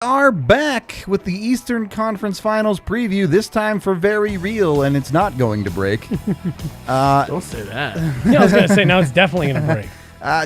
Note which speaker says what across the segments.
Speaker 1: Are back with the Eastern Conference Finals preview, this time for very real, and it's not going to break.
Speaker 2: Don't say that.
Speaker 3: Yeah, I was going to say, now it's definitely going to break.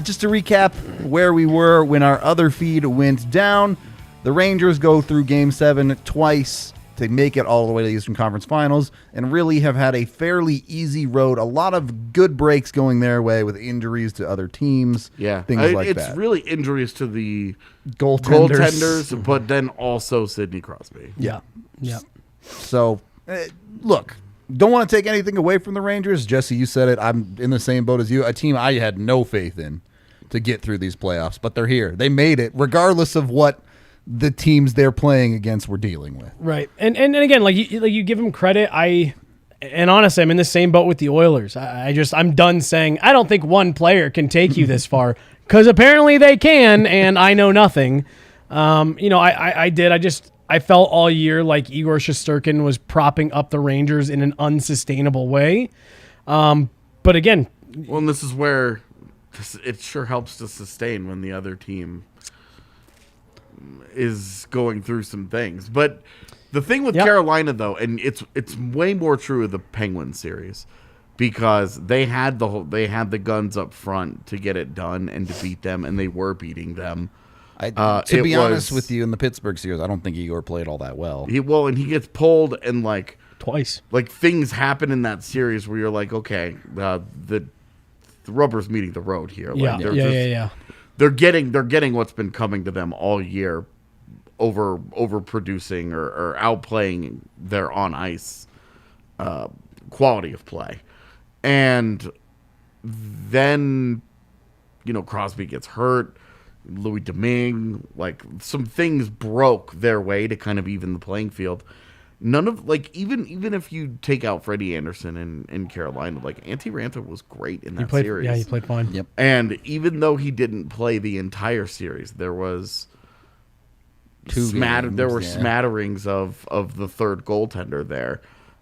Speaker 1: Just to recap where we were when our other feed went down, the Rangers go through Game 7 twice to make it all the way to the Eastern Conference Finals, and really have had a fairly easy road. A lot of good breaks going their way with injuries to other teams, things like that.
Speaker 2: It's really injuries to the
Speaker 1: goaltenders,
Speaker 2: but then also Sidney Crosby.
Speaker 1: Yeah.
Speaker 3: Yeah.
Speaker 1: So, look, don't want to take anything away from the Rangers. Jesse, you said it. I'm in the same boat as you. A team I had no faith in to get through these playoffs, but they're here. They made it, regardless of what the teams they're playing against were dealing with.
Speaker 3: Right. And again, like you give them credit. And honestly, I'm in the same boat with the Oilers. I'm done saying I don't think one player can take you this far, because apparently they can, and I know nothing. I felt all year like Igor Shesterkin was propping up the Rangers in an unsustainable way. But again,
Speaker 2: well, and this is where it sure helps to sustain when the other team is going through some things. But the thing with Carolina, though, and it's way more true of the Penguins series, because they had the guns up front to get it done and to beat them, and they were beating them.
Speaker 1: To be honest with you, in the Pittsburgh series, I don't think Igor played all that well.
Speaker 2: And he gets pulled, and
Speaker 3: twice.
Speaker 2: Like things happen in that series where you're like, okay, the rubber's meeting the road here.
Speaker 3: Yeah.
Speaker 2: They're getting what's been coming to them all year, overproducing or outplaying their on ice quality of play, and then Crosby gets hurt, Louis Domingue, some things broke their way to kind of even the playing field. None of even if you take out Freddie Anderson in Carolina, Antti Raanta was great in that series.
Speaker 3: Yeah, he played fine.
Speaker 1: Yep.
Speaker 2: And even though he didn't play the entire series, there was smatterings of the third goaltender there.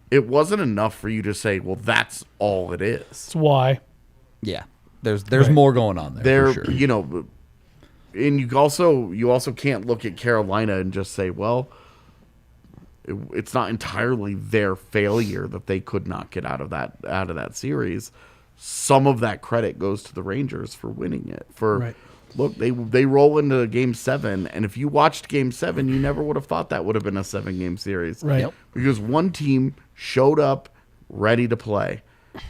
Speaker 2: It wasn't enough for you to say, well, that's all it is.
Speaker 3: That's why.
Speaker 1: Yeah. There's more going on there. For sure.
Speaker 2: And you also can't look at Carolina and just say, well, it's not entirely their failure that they could not get out of that series. Some of that credit goes to the Rangers for winning it. Look, they roll into Game 7, and if you watched Game 7, you never would have thought that would have been a 7-game series,
Speaker 3: right? Yep.
Speaker 2: Because one team showed up ready to play,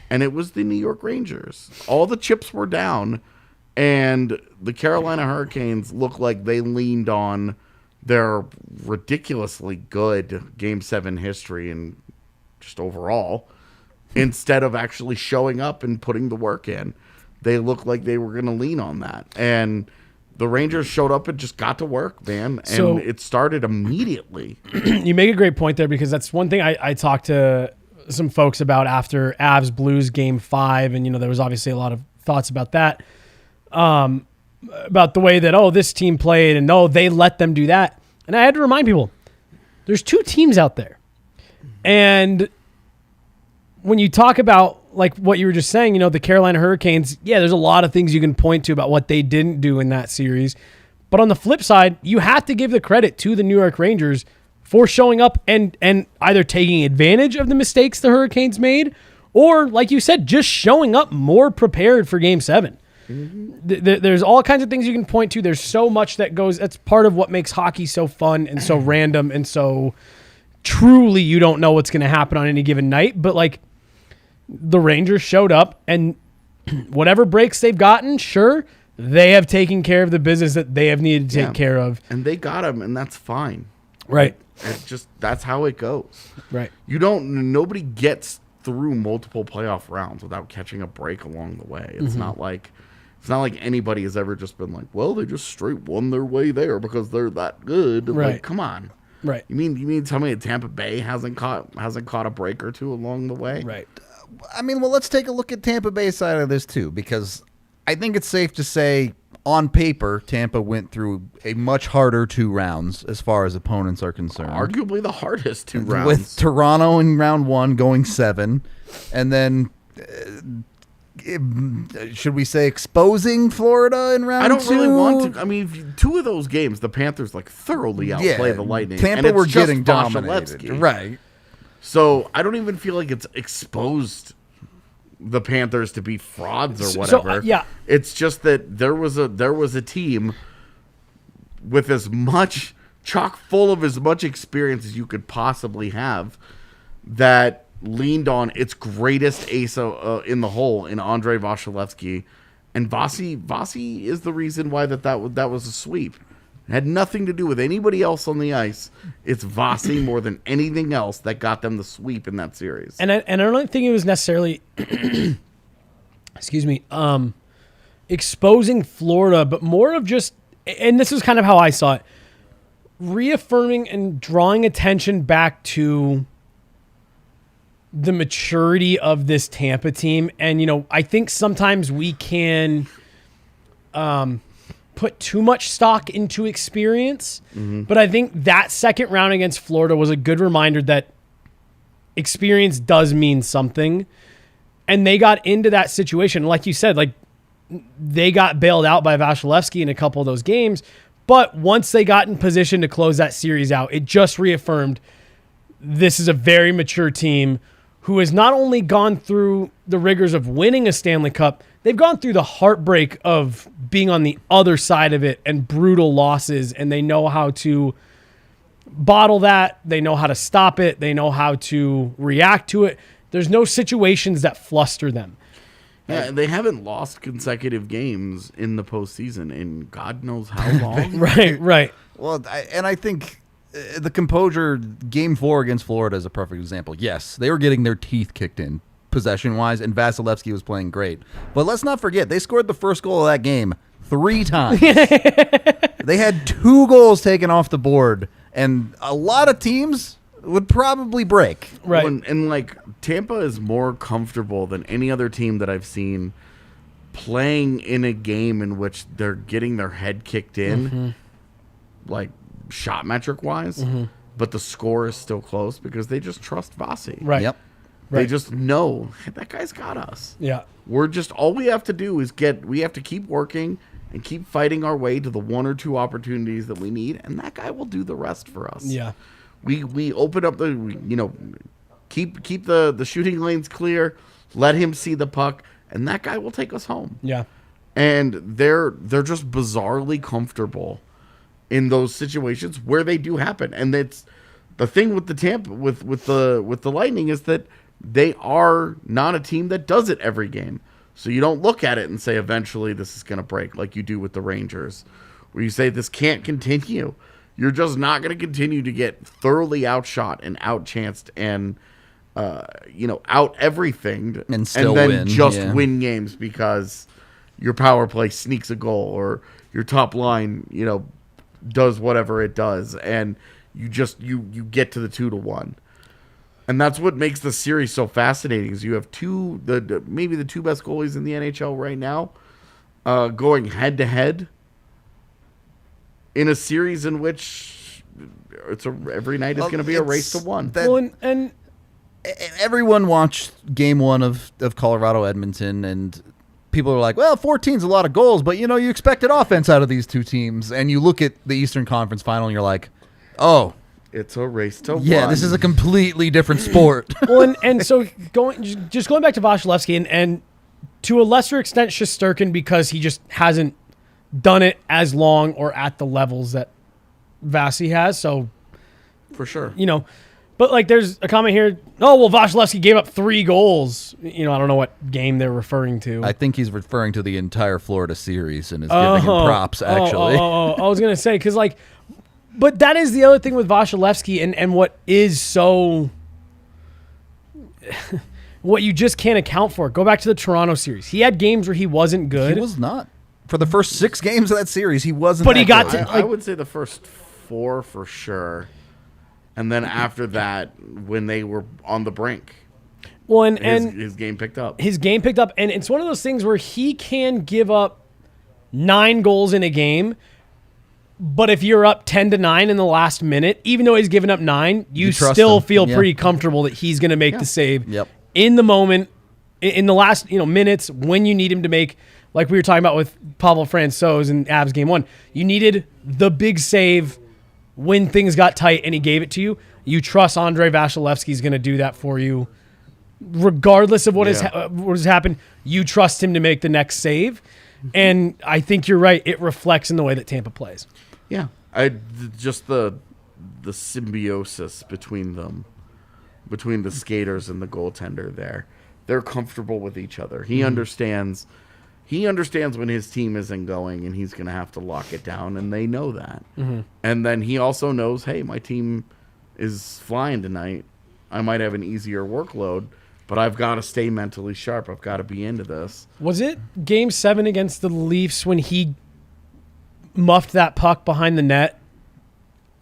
Speaker 2: and it was the New York Rangers. All the chips were down, and the Carolina Hurricanes looked like they leaned on their ridiculously good Game 7 history and just overall, instead of actually showing up and putting the work in. They looked like they were going to lean on that. And the Rangers showed up and just got to work, man. And it started immediately.
Speaker 3: You make a great point there, because that's one thing I talked to some folks about after Avs Blues Game 5. And, there was obviously a lot of thoughts about that. About the way that, this team played and, they let them do that. And I had to remind people, there's two teams out there. And when you talk about, what you were just saying, the Carolina Hurricanes, there's a lot of things you can point to about what they didn't do in that series. But on the flip side, you have to give the credit to the New York Rangers for showing up and either taking advantage of the mistakes the Hurricanes made, or, like you said, just showing up more prepared for Game 7. There's all kinds of things you can point to. There's so much that goes. That's part of what makes hockey so fun and so random and so truly you don't know what's going to happen on any given night. But the Rangers showed up, and whatever breaks they've gotten, sure, they have taken care of the business that they have needed to take care of,
Speaker 2: and they got them, and that's fine.
Speaker 3: Right.
Speaker 2: That's how it goes.
Speaker 3: Right.
Speaker 2: Nobody gets through multiple playoff rounds without catching a break along the way. It's not like anybody has ever just been like, well, they just straight won their way there because they're that good.
Speaker 3: Right.
Speaker 2: Come on.
Speaker 3: Right.
Speaker 2: You mean tell me that Tampa Bay hasn't caught a break or two along the way?
Speaker 3: Right.
Speaker 1: Let's take a look at Tampa Bay's side of this too, because I think it's safe to say, on paper, Tampa went through a much harder 2 rounds as far as opponents are concerned.
Speaker 2: Arguably the hardest 2 rounds.
Speaker 1: With Toronto in round 1 going 7, and then should we say exposing Florida in round 2?
Speaker 2: I don't really want to. I mean, 2 of those games, the Panthers thoroughly outplay the Lightning.
Speaker 1: Tampa
Speaker 2: and
Speaker 1: were
Speaker 2: it's
Speaker 1: getting
Speaker 2: just
Speaker 1: dominated.
Speaker 2: Vasilevskiy.
Speaker 1: Right.
Speaker 2: So I don't even feel like it's exposed the Panthers to be frauds or whatever.
Speaker 3: Yeah.
Speaker 2: It's just that there was a team with as much chock full of as much experience as you could possibly have that leaned on its greatest ace in the hole in Andrei Vasilevskiy, and Vasi is the reason why that was a sweep. It had nothing to do with anybody else on the ice. It's Vasi more than anything else that got them the sweep in that series.
Speaker 3: And I don't think it was necessarily excuse me, exposing Florida, but more of just, and this is kind of how I saw it, reaffirming and drawing attention back to the maturity of this Tampa team. And, I think sometimes we can put too much stock into experience, but I think that second round against Florida was a good reminder that experience does mean something. And they got into that situation. Like you said, like they got bailed out by Vasilevskiy in a couple of those games. But once they got in position to close that series out, it just reaffirmed this is a very mature team who has not only gone through the rigors of winning a Stanley Cup, they've gone through the heartbreak of being on the other side of it and brutal losses, and they know how to bottle that. They know how to stop it. They know how to react to it. There's no situations that fluster them.
Speaker 2: Yeah, they haven't lost consecutive games in the postseason in God knows how long.
Speaker 3: Right.
Speaker 1: Well, I think the composure, Game 4 against Florida is a perfect example. Yes, they were getting their teeth kicked in possession-wise, and Vasilevskiy was playing great. But let's not forget, they scored the first goal of that game 3 times. They had 2 goals taken off the board, and a lot of teams would probably break.
Speaker 3: Right.
Speaker 2: And like Tampa is more comfortable than any other team that I've seen playing in a game in which they're getting their head kicked in, like shot metric wise, but the score is still close because they just trust Vasi.
Speaker 3: Right.
Speaker 1: Yep.
Speaker 2: They just know, hey, that guy's got us.
Speaker 3: Yeah.
Speaker 2: We're just, all we have to do is we have to keep working and keep fighting our way to the 1 or 2 opportunities that we need, and that guy will do the rest for us.
Speaker 3: Yeah.
Speaker 2: We open up keep the shooting lanes clear, let him see the puck, and that guy will take us home.
Speaker 3: Yeah.
Speaker 2: And they're just bizarrely comfortable in those situations where they do happen. And it's the thing with the Tampa with the Lightning is that they are not a team that does it every game. So you don't look at it and say eventually this is going to break like you do with the Rangers, where you say this can't continue. You're just not going to continue to get thoroughly outshot and outchanced and out everything
Speaker 1: and still
Speaker 2: then
Speaker 1: win.
Speaker 2: Win games because your power play sneaks a goal or your top line, does whatever it does, and you get to the 2-1. And that's what makes the series so fascinating is you have maybe the 2 best goalies in the NHL right now going head to head in a series in which every night is going to be a race to 1.
Speaker 3: And
Speaker 1: everyone watched Game 1 of Colorado Edmonton, and people are like, well, 14's a lot of goals, but you expected offense out of these 2 teams. And you look at the Eastern Conference Final and you're like, oh,
Speaker 2: it's a race to 1.
Speaker 1: Yeah, this is a completely different sport.
Speaker 3: Well, and so going back to Vasilevskiy and to a lesser extent Shesterkin, because he just hasn't done it as long or at the levels that Vasi has. So
Speaker 2: for sure,
Speaker 3: but like there's a comment here. Oh, well, Vasilevskiy gave up 3 goals. I don't know what game they're referring to.
Speaker 1: I think he's referring to the entire Florida series and is giving him props, actually.
Speaker 3: I was going to say, because but that is the other thing with Vasilevskiy and what is so, what you just can't account for. Go back to the Toronto series. He had games where he wasn't good.
Speaker 1: He was not. For the first 6 games of that series, he wasn't.
Speaker 3: But he got
Speaker 1: good.
Speaker 3: to.
Speaker 2: I would say the first 4 for sure, and then after that, when they were on the brink,
Speaker 3: well,
Speaker 2: his game picked up.
Speaker 3: His game picked up, and it's one of those things where he can give up 9 goals in a game, but if you're up 10-9 in the last minute, even though he's given up 9, you still feel pretty comfortable that he's going to make the save
Speaker 1: Yep.
Speaker 3: in the moment. in the last minutes when you need him to make, like we were talking about with Pavel Francouz in Avs game 1, you needed the big save when things got tight and he gave it to you. You trust Andrei Vasilevskiy is going to do that for you. Regardless of what has happened, you trust him to make the next save. And I think you're right. It reflects in the way that Tampa plays.
Speaker 2: Yeah. Just the symbiosis between them, between the skaters and the goaltender there. They're comfortable with each other. He understands when his team isn't going and he's going to have to lock it down, and they know that. And then he also knows, hey, my team is flying tonight. I might have an easier workload, but I've got to stay mentally sharp. I've got to be into this.
Speaker 3: Was it Game 7 against the Leafs when he muffed that puck behind the net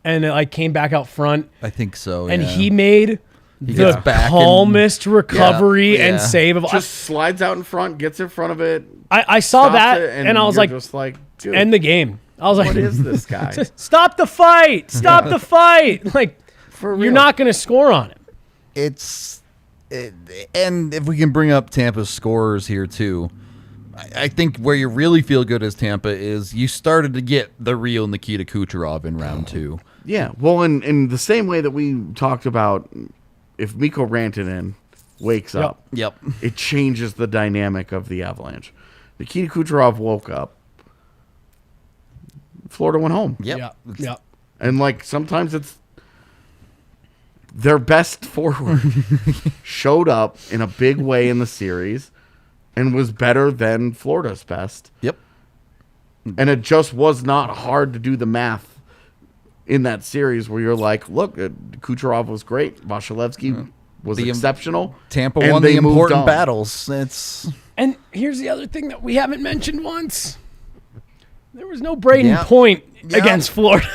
Speaker 3: and it came back out front?
Speaker 1: I think so,
Speaker 3: and he made the calmest recovery and save of all.
Speaker 2: Just slides out in front, gets in front of it.
Speaker 3: I saw that, and I was like,
Speaker 2: just like, dude,
Speaker 3: end the game. I was like,
Speaker 2: what is this guy?
Speaker 3: Stop the fight! Stop the fight! Like, you're not going to score on him.
Speaker 1: And if we can bring up Tampa's scorers here too, I think where you really feel good as Tampa is you started to get the real Nikita Kucherov in round 2.
Speaker 2: Yeah, well, in the same way that we talked about, if Mikko Rantanen wakes up, it changes the dynamic of the Avalanche. Nikita Kucherov woke up. Florida went home.
Speaker 3: Yep.
Speaker 2: And like sometimes it's their best forward showed up in a big way in the series and was better than Florida's best.
Speaker 1: Yep.
Speaker 2: And it just was not hard to do the math in that series where you're like, look, Kucherov was great. Vasilevskiy was exceptional.
Speaker 1: Tampa won the important battles.
Speaker 3: And here's the other thing that we haven't mentioned once. There was no Braden Point against Florida.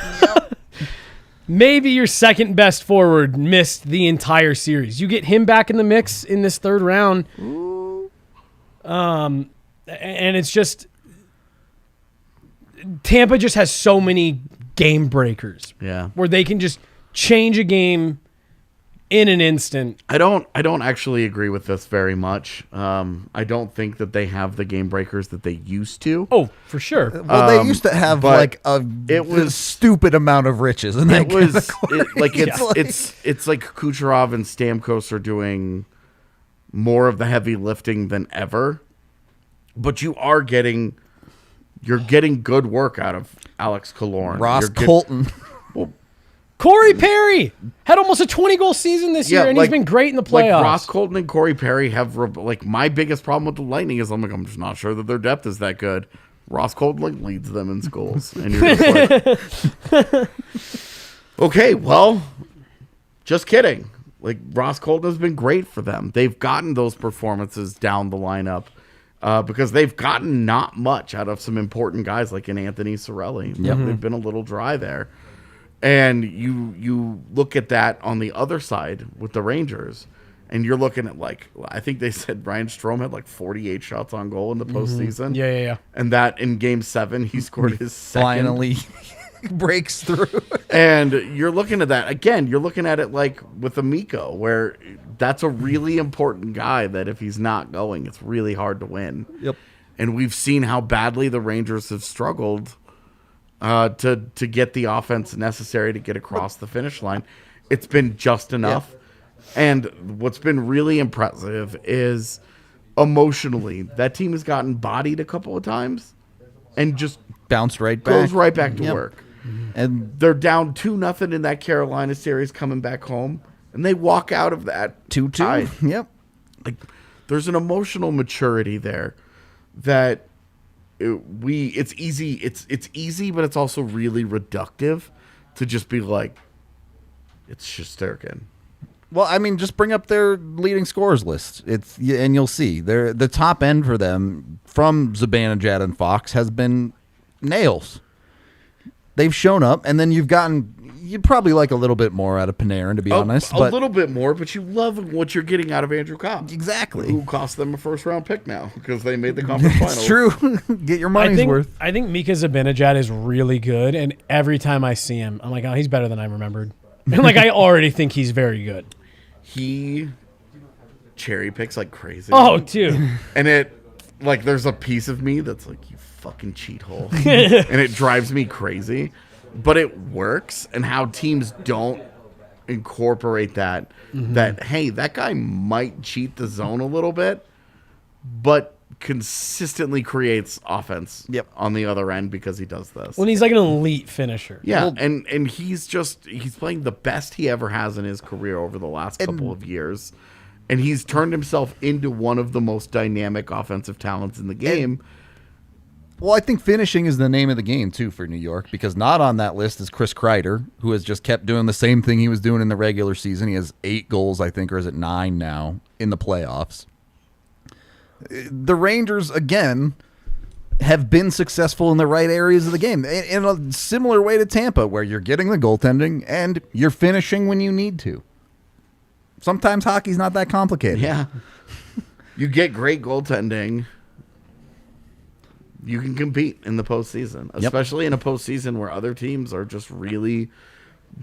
Speaker 3: Maybe your second best forward missed the entire series. You get him back in the mix in this third round. And it's just Tampa just has so many game breakers.
Speaker 2: Yeah.
Speaker 3: Where they can just change a game in an instant.
Speaker 2: I don't actually agree with this very much. I don't think that they have the game breakers that they used to.
Speaker 3: Oh, for sure.
Speaker 1: Well, they used to have like a stupid amount of riches, and
Speaker 2: it's like Kucherov and Stamkos are doing more of the heavy lifting than ever. But you're getting good work out of Alex Killorn.
Speaker 1: Ross Colton.
Speaker 3: Corey Perry had almost a 20-goal season this year, and he's been great in the playoffs.
Speaker 2: Like Ross Colton and Corey Perry have my biggest problem with the Lightning is I'm just not sure that their depth is that good. Ross Colton leads them in goals, and you're just like, okay, well, just kidding. Like Ross Colton has been great for them. They've gotten those performances down the lineup because they've gotten not much out of some important guys like an Anthony Cirelli. They've been a little dry there. And you look at that on the other side with the Rangers, and you're looking at I think they said Ryan Strome had 48 shots on goal in the postseason.
Speaker 3: Yeah.
Speaker 2: And that in Game 7 he scored his second.
Speaker 1: Finally breaks through.
Speaker 2: And you're looking at that again. You're looking at it like with Amico, where that's a really important guy that if he's not going, it's really hard to win.
Speaker 1: Yep.
Speaker 2: And we've seen how badly the Rangers have struggled to get the offense necessary to get across the finish line. It's been just enough. Yeah. And what's been really impressive is emotionally, that team has gotten bodied a couple of times and just
Speaker 1: bounced right back.
Speaker 2: Goes right back to work.
Speaker 1: And
Speaker 2: they're down 2-0 in that Carolina series coming back home, and they walk out of that
Speaker 1: 2-2. Yep.
Speaker 2: Like there's an emotional maturity there that it's easy, but it's also really reductive to just be like, it's Shesterkin.
Speaker 1: Well, I mean, just bring up their leading scorers list. And you'll see the top end for them from Zibanejad and Fox has been nails. They've shown up, and then you'd probably like a little bit more out of Panarin, to be honest.
Speaker 2: A little bit more, but you love what you're getting out of Andrew Copp.
Speaker 1: Exactly.
Speaker 2: Who cost them a first-round pick now because they made the conference finals.
Speaker 1: It's true. Get your money's worth.
Speaker 3: I think Mika Zibanejad is really good, and every time I see him, I'm like, oh, he's better than I remembered. And I already think he's very good.
Speaker 2: He cherry picks like crazy.
Speaker 3: Oh, dude.
Speaker 2: And it, like, there's a piece of me that's like, you fucking cheat hole. And it drives me crazy. But it works, and how teams don't incorporate that, hey, that guy might cheat the zone a little bit, but consistently creates offense on the other end because he does this.
Speaker 3: When he's like an elite finisher.
Speaker 2: Yeah, and he's playing the best he ever has in his career over the last couple of years. And he's turned himself into one of the most dynamic offensive talents in the game.
Speaker 1: Well, I think finishing is the name of the game, too, for New York, because not on that list is Chris Kreider, who has just kept doing the same thing he was doing in the regular season. He has 8 goals, I think, or is it 9 now, in the playoffs. The Rangers, again, have been successful in the right areas of the game, in a similar way to Tampa, where you're getting the goaltending and you're finishing when you need to. Sometimes hockey's not that complicated.
Speaker 2: Yeah. You get great goaltending, you can compete in the postseason, especially in a postseason where other teams are just really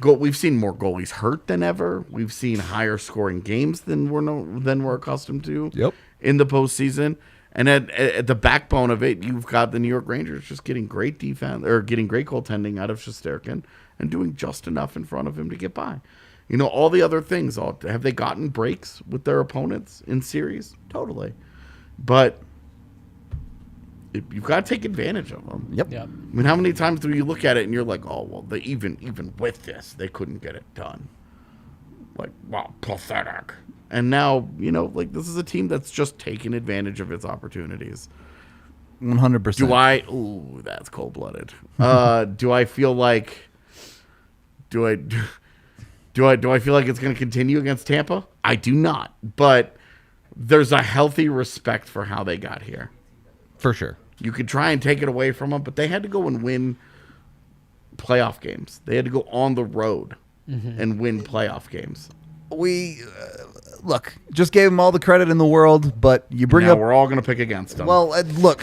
Speaker 2: we've seen more goalies hurt than ever. We've seen higher scoring games than we're accustomed to in the postseason. And at the backbone of it, you've got the New York Rangers just getting great defense or getting great goaltending out of Shesterkin and doing just enough in front of him to get by. You know, all the other things, have they gotten breaks with their opponents in series? Totally. But you've got to take advantage of them.
Speaker 3: Yep.
Speaker 2: I mean, how many times do you look at it and you're like, oh, well, they even with this, they couldn't get it done. Like, wow, pathetic. And now, you know, like, this is a team that's just taking advantage of its opportunities.
Speaker 1: 100%.
Speaker 2: Ooh, that's cold-blooded. Do I feel like, do I feel like it's going to continue against Tampa? I do not. But there's a healthy respect for how they got here.
Speaker 1: For sure.
Speaker 2: You could try and take it away from them, but they had to go and win playoff games. They had to go on the road and win playoff games.
Speaker 1: We look, just gave them all the credit in the world, but you bring
Speaker 2: now
Speaker 1: up.
Speaker 2: We're all going to pick against them.
Speaker 1: Well, look,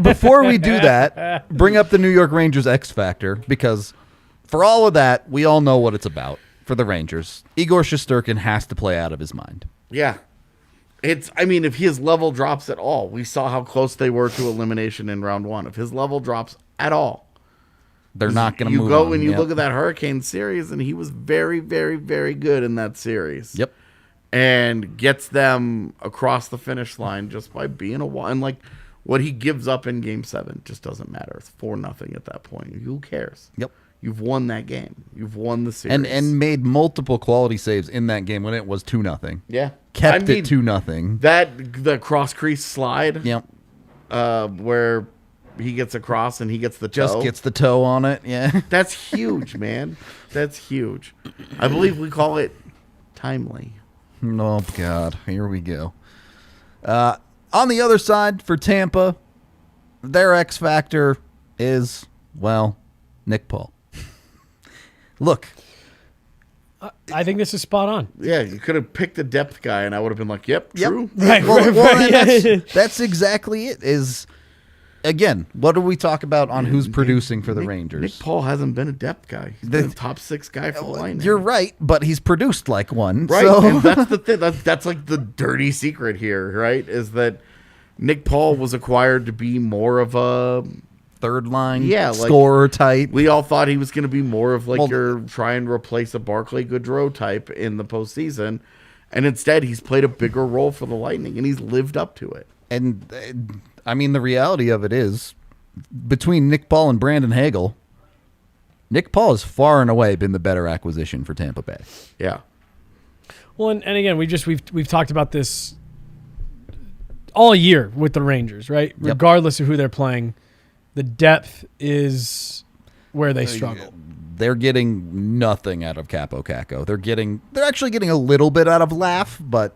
Speaker 1: before we do that, bring up the New York Rangers X Factor, because for all of that, we all know what it's about for the Rangers. Igor Shesterkin has to play out of his mind.
Speaker 2: Yeah. I mean, if his level drops at all, we saw how close they were to elimination in round 1. If his level drops at all,
Speaker 1: they're not going to move
Speaker 2: on. You go
Speaker 1: on.
Speaker 2: and you look at that Hurricane series, and he was very, very, very good in that series.
Speaker 1: Yep.
Speaker 2: And gets them across the finish line just by being and like what he gives up in Game 7 just doesn't matter. It's 4-0 at that point. Who cares?
Speaker 1: Yep.
Speaker 2: You've won that game. You've won the series.
Speaker 1: And made multiple quality saves in that game when it was 2-0.
Speaker 2: Yeah.
Speaker 1: Kept it 2-0.
Speaker 2: The cross crease slide.
Speaker 1: Yep.
Speaker 2: Where he gets across and he gets the toe.
Speaker 1: Just gets the toe on it. Yeah.
Speaker 2: That's huge, man. That's huge. I believe we call it timely.
Speaker 1: Oh, God. Here we go. On the other side for Tampa, their X factor is, well, Nick Paul. Look.
Speaker 3: I think this is spot on.
Speaker 2: Yeah, you could have picked a depth guy, and I would have been like, "Yep, true."
Speaker 3: Right.
Speaker 1: That's exactly it. Is again, what do we talk about on who's producing for the Rangers?
Speaker 2: Nick Paul hasn't been a depth guy. He's been a top 6 guy for the Lightning.
Speaker 1: You're right, but he's produced like one.
Speaker 2: Right,
Speaker 1: So.
Speaker 2: and that's the thing. That's like the dirty secret here, right? Is that Nick Paul was acquired to be more of a
Speaker 1: third line
Speaker 2: like,
Speaker 1: scorer type.
Speaker 2: We all thought he was going to be more of like your try and replace a Barclay Goodrow type in the postseason. And instead, he's played a bigger role for the Lightning, and he's lived up to it.
Speaker 1: And, I mean, the reality of it is, between Nick Paul and Brandon Hagel, Nick Paul has far and away been the better acquisition for Tampa Bay.
Speaker 2: Yeah.
Speaker 3: Well, and again, we've talked about this all year with the Rangers, right?
Speaker 1: Yep.
Speaker 3: Regardless of who they're playing, the depth is where they struggle.
Speaker 1: They're getting nothing out of Capo Caco. They're actually getting a little bit out of Laugh, but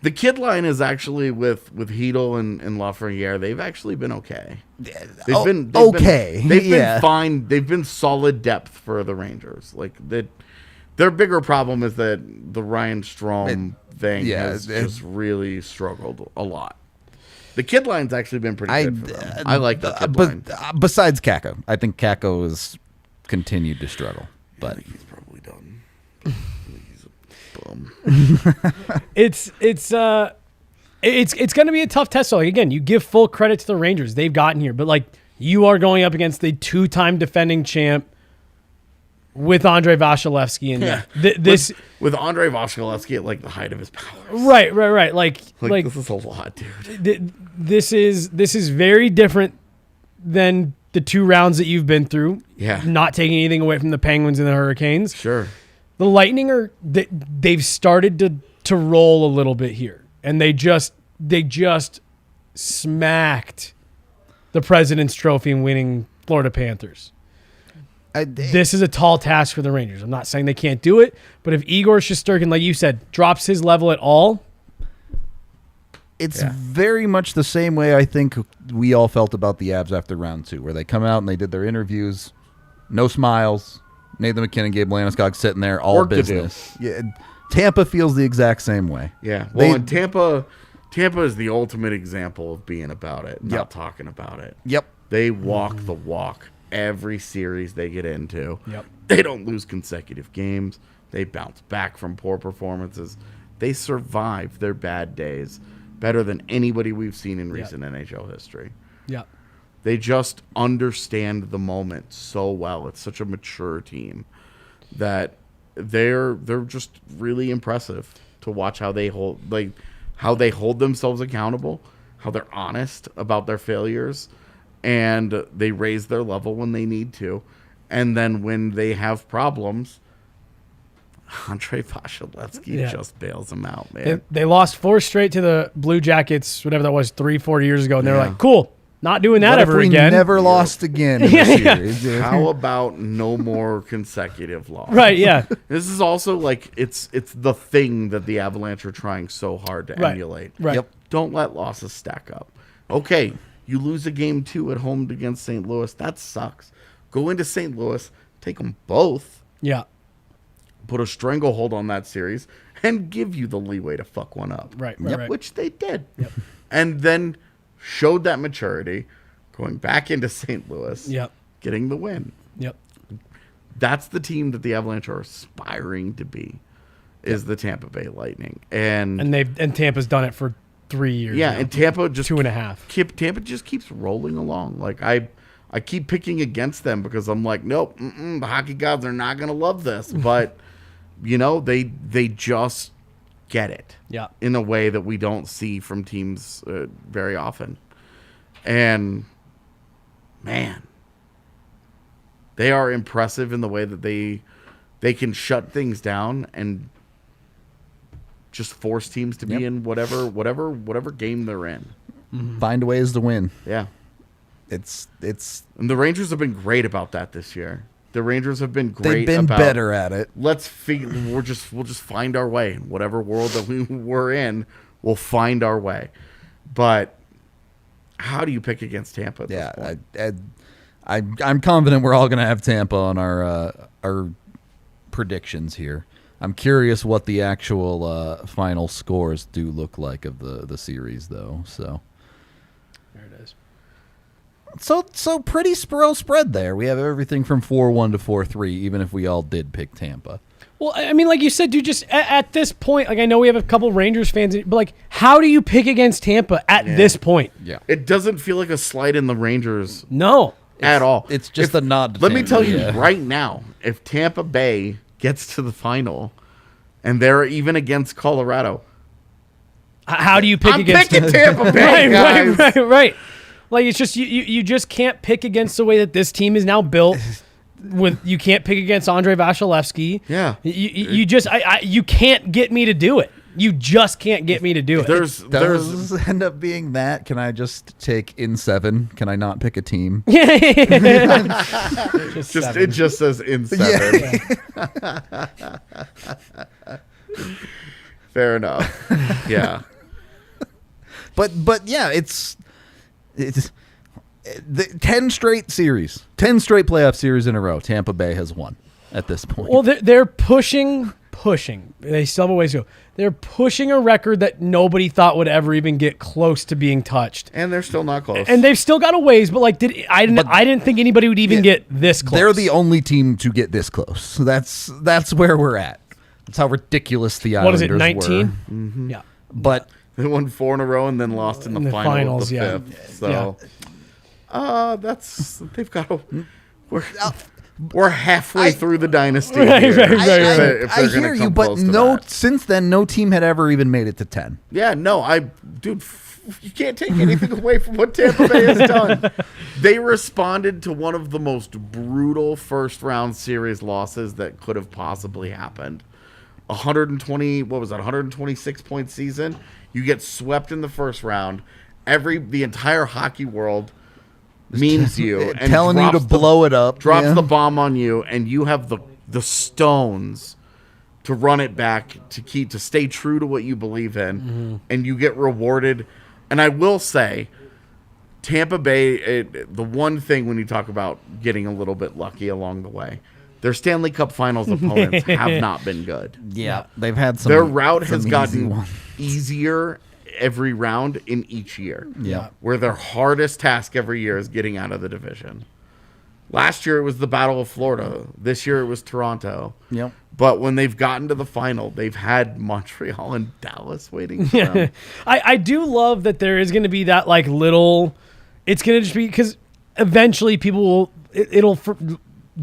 Speaker 2: the kid line is actually with Hedel and Lafreniere. They've actually been okay. They've been fine. They've been solid depth for the Rangers. Like their bigger problem is that the Ryan Strome thing has just really struggled a lot. The kid line's actually been pretty good for them. I like the kid line.
Speaker 1: Besides Caco, I think Caco has continued to struggle. But
Speaker 2: he's probably done.
Speaker 3: It's going to be a tough test. So again, you give full credit to the Rangers. They've gotten here, but like you are going up against the 2-time defending champ with Andrei Vasilevskiy and
Speaker 2: with Andrei Vasilevskiy at like the height of his powers.
Speaker 3: Right. Like
Speaker 2: this is a lot, dude.
Speaker 3: This is very different than the 2 rounds that you've been through.
Speaker 2: Yeah.
Speaker 3: Not taking anything away from the Penguins and the Hurricanes.
Speaker 2: Sure.
Speaker 3: The Lightning they've started to roll a little bit here, and they just smacked the President's Trophy and winning Florida Panthers. This is a tall task for the Rangers. I'm not saying they can't do it, but if Igor Shesterkin, like you said, drops his level at all,
Speaker 1: it's very much the same way I think we all felt about the Avs after round 2, where they come out and they did their interviews, no smiles. Nathan McKinnon, Gabe Landeskog sitting there, all
Speaker 2: Work
Speaker 1: business. Yeah, Tampa feels the exact same way.
Speaker 2: Yeah. Well, and Tampa is the ultimate example of being about it, not talking about it.
Speaker 1: Yep.
Speaker 2: They walk the walk every series they get into.
Speaker 3: Yep.
Speaker 2: They don't lose consecutive games. They bounce back from poor performances. They survive their bad days better than anybody we've seen in recent NHL history.
Speaker 3: yeah.
Speaker 2: They just understand the moment so well. It's such a mature team that they're just really impressive to watch how they hold themselves accountable, how they're honest about their failures, and they raise their level when they need to. And then when they have problems, Andrei Vasilevskiy just bails them out, man.
Speaker 3: They lost 4 straight to the Blue Jackets, whatever that was, 3-4 years ago, and they're like, cool. Not doing that ever again.
Speaker 1: Never lost again in the series.
Speaker 2: How about no more consecutive losses?
Speaker 3: Right, yeah.
Speaker 2: This is also like it's the thing that the Avalanche are trying so hard to emulate.
Speaker 3: Right.
Speaker 1: Yep.
Speaker 2: Don't let losses stack up. Okay, you lose a game 2 at home against St. Louis. That sucks. Go into St. Louis, take them both,
Speaker 3: Yeah.
Speaker 2: put a stranglehold on that series, and give you the leeway to fuck one up.
Speaker 3: Right.
Speaker 2: Which they did. Yep. And then showed that maturity, going back into St. Louis, getting the win.
Speaker 3: Yep.
Speaker 2: That's the team that the Avalanche are aspiring to be, is the Tampa Bay Lightning. And
Speaker 3: Tampa's done it for 3 years.
Speaker 2: yeah,
Speaker 3: now.
Speaker 2: and Tampa just
Speaker 3: 2.5.
Speaker 2: Tampa just keeps rolling along. Like I keep picking against them because I'm like, nope, the hockey gods are not gonna love this. But they just get it.
Speaker 3: Yeah.
Speaker 2: In a way that we don't see from teams very often. And man, they are impressive in the way that they can shut things down and just force teams to be in whatever game they're in.
Speaker 1: Find ways to win.
Speaker 2: Yeah.
Speaker 1: It's
Speaker 2: And the Rangers have been great about that this year. The Rangers have been great.
Speaker 1: They've been better at it.
Speaker 2: We'll just find our way. In whatever world that we're in, we'll find our way. But how do you pick against Tampa at this point?
Speaker 1: I'm confident we're all going to have Tampa on our predictions here. I'm curious what the actual final scores do look like of the series, though. So
Speaker 3: There it is.
Speaker 1: So pretty spread there. We have everything from 4-1 to 4-3, even if we all did pick Tampa.
Speaker 3: Well, I mean, like you said, dude, just at this point, like I know we have a couple Rangers fans, but like, how do you pick against Tampa at this point?
Speaker 1: Yeah.
Speaker 2: It doesn't feel like a slight in the Rangers
Speaker 3: No.
Speaker 2: at all.
Speaker 1: It's just a nod to
Speaker 2: Let me
Speaker 1: Tampa,
Speaker 2: tell you right now, if Tampa Bay gets to the final and they're even against Colorado,
Speaker 3: How do you pick
Speaker 2: I'm
Speaker 3: against
Speaker 2: picking Tampa Bay, guys.
Speaker 3: Right. Like it's just you just can't pick against the way that this team is now built. You can't pick against Andrei Vasilevskiy.
Speaker 2: Yeah.
Speaker 3: You just you can't get me to do it. You just can't get me to do it.
Speaker 1: Does end up being that? Can I just take in 7? Can I not pick a team?
Speaker 2: It just says in 7. Fair enough. Yeah.
Speaker 1: But yeah, it's the 10 straight series, 10 straight playoff series in a row. Tampa Bay has won at this point.
Speaker 3: Well, they're pushing. They still have a ways to go. They're pushing a record that nobody thought would ever even get close to being touched.
Speaker 2: And they're still not close.
Speaker 3: And they've still got a ways, but like I didn't think anybody would even get this close.
Speaker 1: They're the only team to get this close. So that's where we're at. That's how ridiculous the
Speaker 3: What is
Speaker 1: Islanders
Speaker 3: it, 19?
Speaker 1: were.
Speaker 3: Yeah.
Speaker 1: But
Speaker 2: They won 4 in a row and then lost in the finals, of the
Speaker 3: yeah.
Speaker 2: fifth. So, they've got to. We're halfway through the dynasty.
Speaker 3: Right,
Speaker 2: here.
Speaker 3: right, right,
Speaker 2: If
Speaker 3: right.
Speaker 2: they're
Speaker 1: I
Speaker 2: gonna
Speaker 1: hear you,
Speaker 2: come
Speaker 1: but
Speaker 2: close to
Speaker 1: no.
Speaker 2: that.
Speaker 1: Since then, no team had ever even made it to 10.
Speaker 2: Yeah, no, dude, you can't take anything away from what Tampa Bay has done. They responded to one of the most brutal first round series losses that could have possibly happened. 126 point season. You get swept in the first round. The entire hockey world memes you and
Speaker 1: telling you to blow it up.
Speaker 2: drops
Speaker 1: yeah.
Speaker 2: the bomb on you, and you have the stones to run it back, to stay true to what you believe in, and you get rewarded. And I will say, Tampa Bay, the one thing when you talk about getting a little bit lucky along the way, their Stanley Cup Finals opponents have not been good.
Speaker 1: Yeah, they've had some.
Speaker 2: Their route has
Speaker 1: some easy
Speaker 2: gotten
Speaker 1: ones.
Speaker 2: easier every round in each year.
Speaker 1: Yeah.
Speaker 2: Where their hardest task every year is getting out of the division. Last year it was the Battle of Florida. This year it was Toronto.
Speaker 1: Yep.
Speaker 2: But when they've gotten to the final, they've had Montreal and Dallas waiting for them.
Speaker 3: I do love that there is going to be that like little. It's going to just be because eventually people will. It'll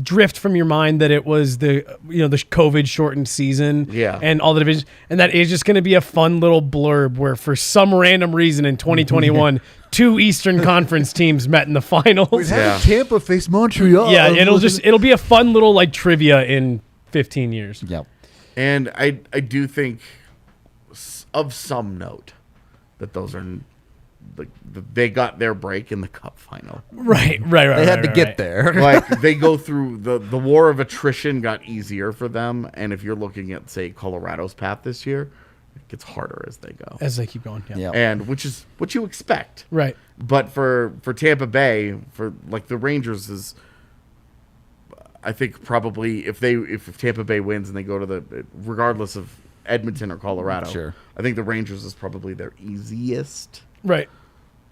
Speaker 3: drift from your mind that it was the COVID shortened season.
Speaker 2: Yeah.
Speaker 3: And all the divisions, and that is just going to be a fun little blurb where for some random reason in 2021, 2 Eastern Conference teams met in the finals.
Speaker 2: Yeah.
Speaker 1: Tampa face Montreal.
Speaker 3: Yeah, it'll be a fun little like trivia in 15 years.
Speaker 1: Yep.
Speaker 2: And I do think of some note that those are they got their break in the Cup final.
Speaker 3: Right.
Speaker 1: They had to get there.
Speaker 2: Like they go through the war of attrition got easier for them, and if you're looking at say Colorado's path this year, it gets harder as they go.
Speaker 3: As they keep going. Yeah.
Speaker 1: Yep.
Speaker 2: And which is what you expect.
Speaker 3: Right.
Speaker 2: But for Tampa Bay, for like the Rangers is, I think probably if Tampa Bay wins and they go to the, regardless of Edmonton or Colorado,
Speaker 1: Sure.
Speaker 2: I think the Rangers is probably their easiest.
Speaker 3: Right.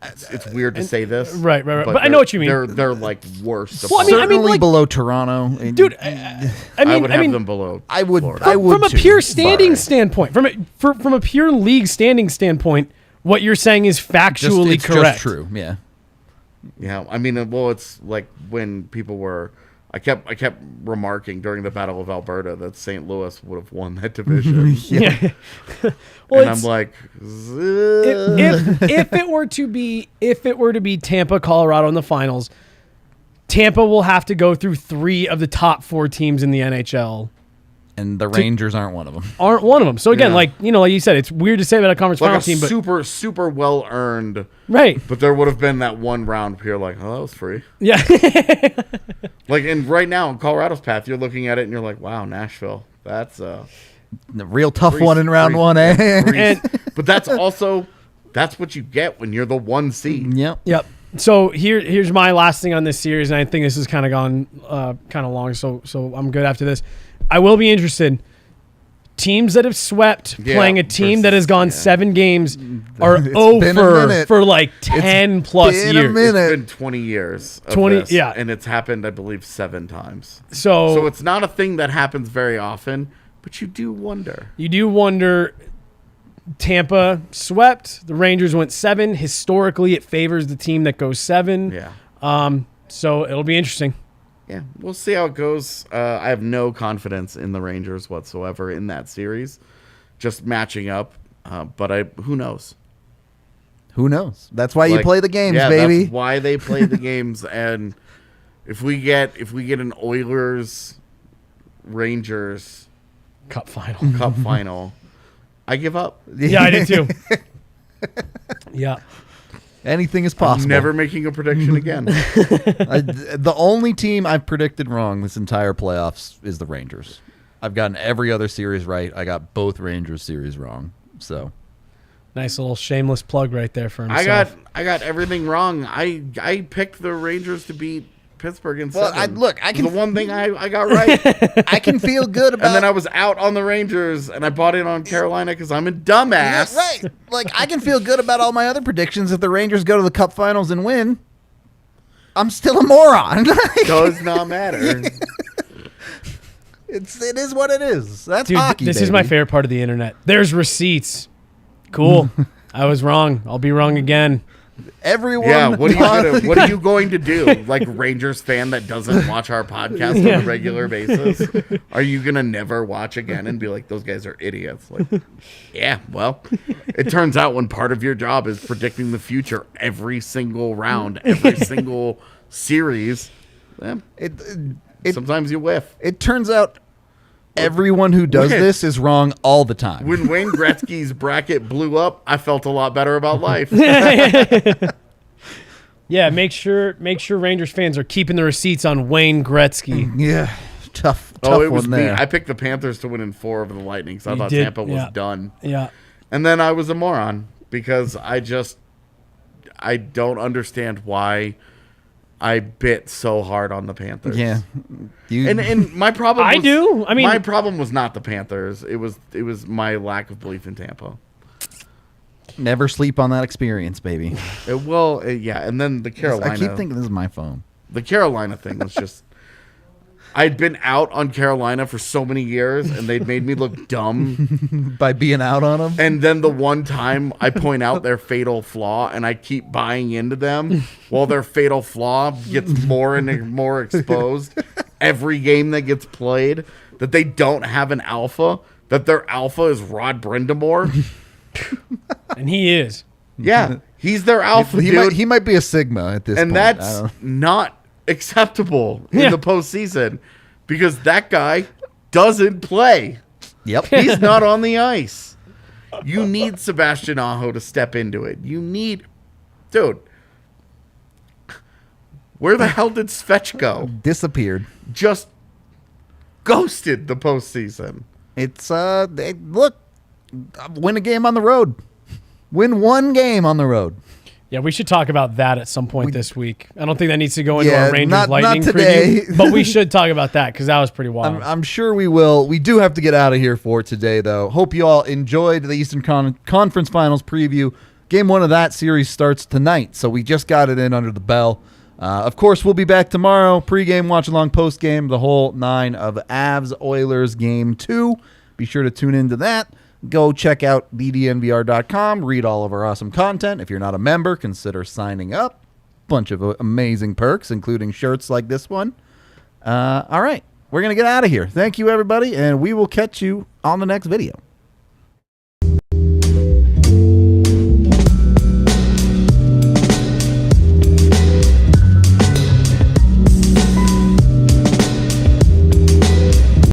Speaker 2: It's weird to say this,
Speaker 3: Right. But I know what you mean.
Speaker 2: They're like worst.
Speaker 3: Well,
Speaker 1: Certainly
Speaker 3: like-
Speaker 1: below Toronto,
Speaker 3: Dude,
Speaker 2: I would have them below.
Speaker 1: I would.
Speaker 2: Florida.
Speaker 1: I would
Speaker 3: from a
Speaker 1: too,
Speaker 3: pure standing
Speaker 1: but
Speaker 3: standpoint, from a pure league standing standpoint, what you're saying is factually
Speaker 1: it's
Speaker 3: correct.
Speaker 1: Just true. Yeah.
Speaker 2: Yeah, I mean, well, it's like when people were. I kept remarking during the Battle of Alberta that St. Louis would have won that division.
Speaker 3: Yeah. Well,
Speaker 2: And I'm like,
Speaker 3: if it were to be Tampa, Colorado in the finals, Tampa will have to go through 3 of the top 4 teams in the NHL.
Speaker 1: And the Rangers aren't one of them.
Speaker 3: Aren't one of them. So again,
Speaker 2: Yeah.
Speaker 3: like you said, it's weird to say about a conference
Speaker 2: like
Speaker 3: final
Speaker 2: a
Speaker 3: team, but
Speaker 2: super well earned.
Speaker 3: right.
Speaker 2: But there would have been that one round where you're like, oh, that was free.
Speaker 3: Yeah.
Speaker 2: Like, and right now in Colorado's path, you're looking at it and you're like, wow, Nashville, that's
Speaker 1: The real tough
Speaker 2: free-
Speaker 1: one in round
Speaker 2: free-
Speaker 1: one, eh?
Speaker 2: free-
Speaker 3: And-
Speaker 2: but that's what you get when you're the 1 seed.
Speaker 1: Yep.
Speaker 3: Yep. So here's my last thing on this series, and I think this has kind of gone kind of long, so I'm good after this. I will be interested. Teams that have swept playing a team that has gone 7 games are
Speaker 1: It's been a
Speaker 3: over
Speaker 1: minute.
Speaker 3: for like 10 plus
Speaker 1: been a
Speaker 3: years.
Speaker 1: minute.
Speaker 2: It's been 20 years. Of
Speaker 3: 20
Speaker 2: this,
Speaker 3: yeah.
Speaker 2: And it's happened, I believe, 7 times.
Speaker 3: So
Speaker 2: So it's not a thing that happens very often, but you do wonder.
Speaker 3: you do wonder. Tampa swept. The Rangers went 7. Historically, it favors the team that goes 7.
Speaker 2: Yeah.
Speaker 3: So it'll be interesting.
Speaker 2: Yeah, we'll see how it goes. I have no confidence in the Rangers whatsoever in that series, just matching up. But who knows?
Speaker 1: Who knows? That's why you
Speaker 2: Like,
Speaker 1: play the games,
Speaker 2: yeah,
Speaker 1: baby.
Speaker 2: That's why they play the games. And if we get an Oilers Rangers
Speaker 3: Cup final.
Speaker 2: Cup final, I give up.
Speaker 3: Yeah, I did too. Yeah.
Speaker 1: Anything is
Speaker 2: I'm
Speaker 1: possible.
Speaker 2: never making a prediction again.
Speaker 1: The only team I've predicted wrong this entire playoffs is the Rangers. I've gotten every other series right. I got both Rangers series wrong. So
Speaker 3: Nice little shameless plug right there for himself.
Speaker 2: I got everything wrong. I picked the Rangers to beat Pittsburgh in
Speaker 1: Well,
Speaker 2: 7.
Speaker 1: I can
Speaker 2: the one thing I got right.
Speaker 1: I can feel good about.
Speaker 2: And then I was out on the Rangers, and I bought in on Carolina because I'm a dumbass.
Speaker 1: Yeah, right. Like I can feel good about all my other predictions. If the Rangers go to the Cup Finals and win, I'm still a moron.
Speaker 2: Does not matter.
Speaker 1: It is what it is. That's
Speaker 3: Dude,
Speaker 1: hockey.
Speaker 3: this
Speaker 1: baby.
Speaker 3: is my favorite part of the internet. There's receipts. Cool. I was wrong. I'll be wrong again.
Speaker 1: Everyone.
Speaker 2: Yeah, what are you going to do? Like Rangers fan that doesn't watch our podcast on a regular basis? Are you gonna never watch again and be like, those guys are idiots? Like, yeah, well, it turns out when part of your job is predicting the future every single round, every single series, sometimes you whiff.
Speaker 1: It turns out everyone who does this is wrong all the time.
Speaker 2: When Wayne Gretzky's bracket blew up, I felt a lot better about life.
Speaker 3: Yeah, make sure Rangers fans are keeping the receipts on Wayne Gretzky.
Speaker 1: Yeah, tough
Speaker 2: It was
Speaker 1: one
Speaker 2: me.
Speaker 1: there.
Speaker 2: I picked the Panthers to win in 4 over the Lightning, so I
Speaker 3: You
Speaker 2: thought
Speaker 3: did,
Speaker 2: Tampa was
Speaker 3: yeah.
Speaker 2: done.
Speaker 3: Yeah.
Speaker 2: And then I was a moron because I don't understand why I bit so hard on the Panthers.
Speaker 1: Yeah,
Speaker 2: And my problem
Speaker 3: I do. I mean,
Speaker 2: my problem was not the Panthers. It was my lack of belief in Tampa.
Speaker 1: never sleep on that experience, baby.
Speaker 2: Yeah, and then the Carolina.
Speaker 1: I keep thinking this is my phone.
Speaker 2: The Carolina thing was just I'd been out on Carolina for so many years, and they'd made me look dumb.
Speaker 1: By being out on them.
Speaker 2: And then the one time I point out their fatal flaw, and I keep buying into them, while their fatal flaw gets more and more exposed every game that gets played, that they don't have an alpha, that their alpha is Rod Brindamore.
Speaker 3: and he is.
Speaker 2: Yeah, he's their alpha, dude.
Speaker 1: He might be a Sigma at this
Speaker 2: And
Speaker 1: point.
Speaker 2: that's not acceptable in the postseason because that guy doesn't play.
Speaker 1: Yep.
Speaker 2: He's not on the ice. You need Sebastian Aho to step into it. Dude, where the hell did Svech go?
Speaker 1: Disappeared.
Speaker 2: Just ghosted the postseason.
Speaker 1: It's look, win a game on the road. Win one game on the road.
Speaker 3: Yeah, we should talk about that at some point this week. I don't think that needs to go into
Speaker 1: Yeah,
Speaker 3: our Rangers
Speaker 1: not
Speaker 3: Lightning
Speaker 1: today.
Speaker 3: preview, but we should talk about that because that was pretty wild.
Speaker 1: I'm sure we will. We do have to get out of here for today, though. Hope you all enjoyed the Eastern Conference Finals preview. Game 1 of that series starts tonight, so we just got it in under the bell. Of course, we'll be back tomorrow. Pre-game, watch-along, post-game, the whole 9 of Avs Oilers Game 2. Be sure to tune into that. Go check out bdnvr.com. Read all of our awesome content. If you're not a member, consider signing up. Bunch of amazing perks, including shirts like this one. All right. We're going to get out of here. Thank you, everybody, and we will catch you on the next video.